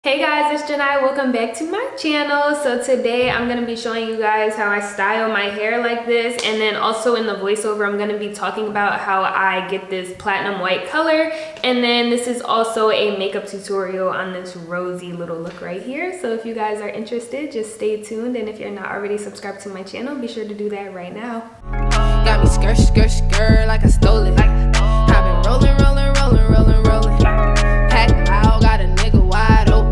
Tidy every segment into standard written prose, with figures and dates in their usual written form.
Hey guys, it's Janai. Welcome back to my channel. So today I'm going to be showing you guys how I style my hair like this, and then also in the voiceover I'm going to be talking about how I get this platinum white color, and then this is also a makeup tutorial on this rosy little look right here. So if you guys are interested, just stay tuned, and if you're not already subscribed to my channel, be sure to do that right now. Got me skirt, skirt, skirt like I stole it. I've been rolling, rolling, rolling, rolling, rolling. Pack loud, got a nigga wide open.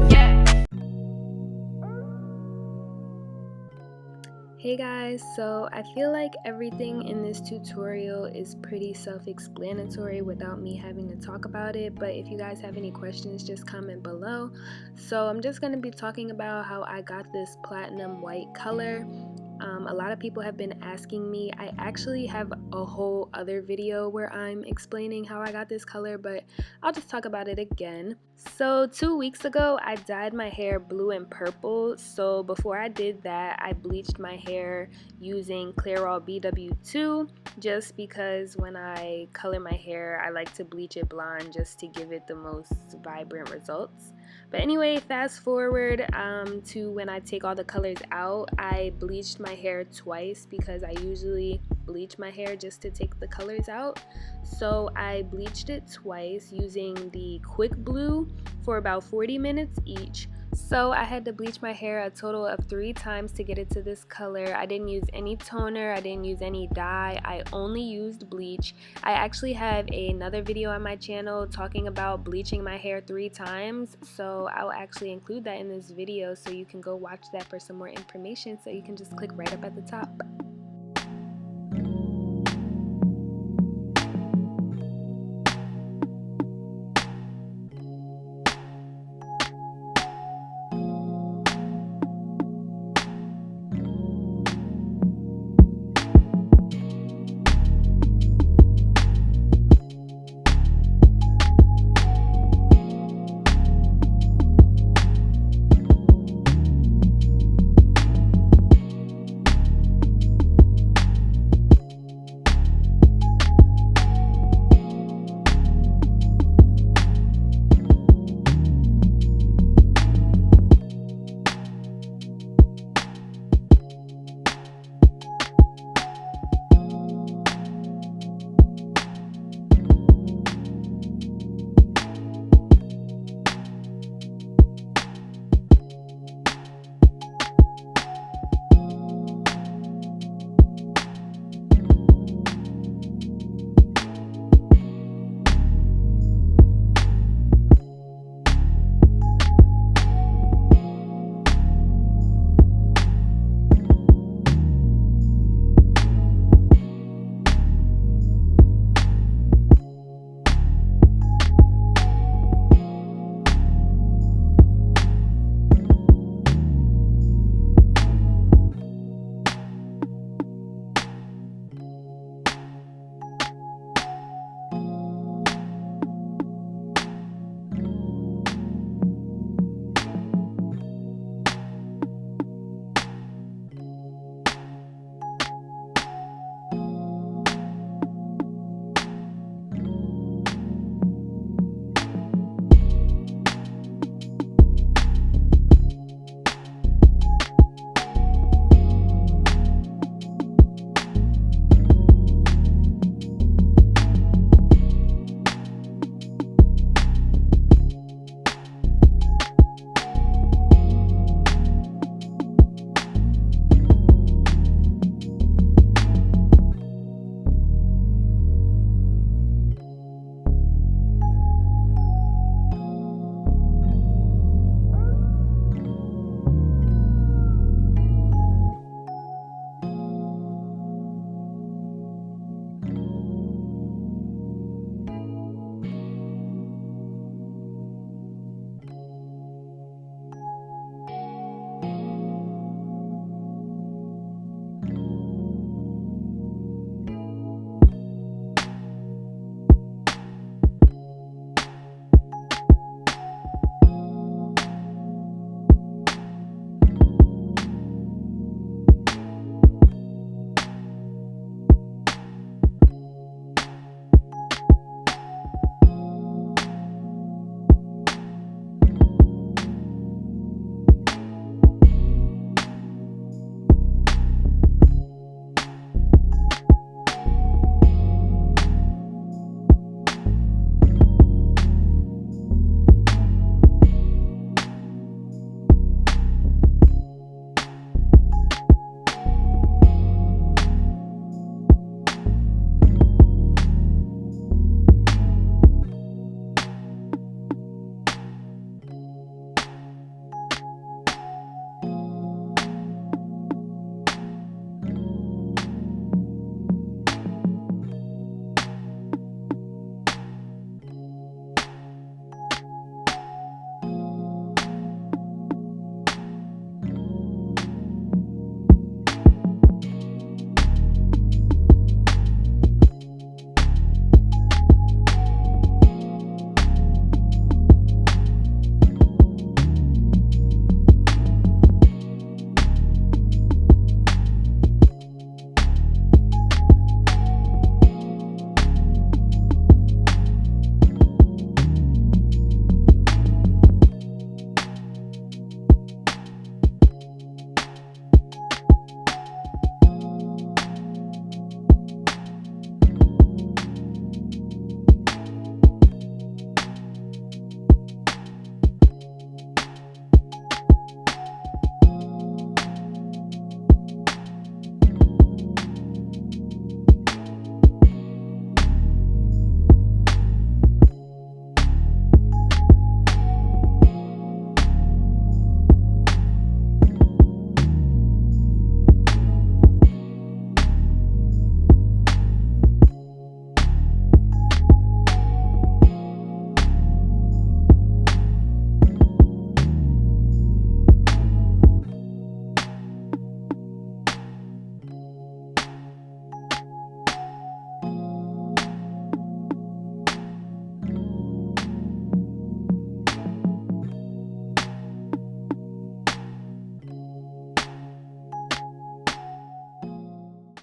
Hey guys, so I feel like everything in this tutorial is pretty self-explanatory without me having to talk about it, but if you guys have any questions, just comment below. So I'm just going to be talking about how I got this platinum white color. A lot of people have been asking me. I actually have a whole other video where I'm explaining how I got this color, but I'll just talk about it again. So 2 weeks ago I dyed my hair blue and purple. So before I did that, I bleached my hair using Clairol BW2, just because when I color my hair I like to bleach it blonde just to give it the most vibrant results. But anyway, fast forward to when I take all the colors out. I bleached my hair twice because I usually bleach my hair just to take the colors out. So I bleached it twice using the quick blue for about 40 minutes each. So I had to bleach my hair a total of 3 times to get it to this color. I didn't use any toner, I didn't use any dye, I only used bleach. I actually have another video on my channel talking about bleaching my hair 3 times, so I'll actually include that in this video so you can go watch that for some more information, so you can just click right up at the top.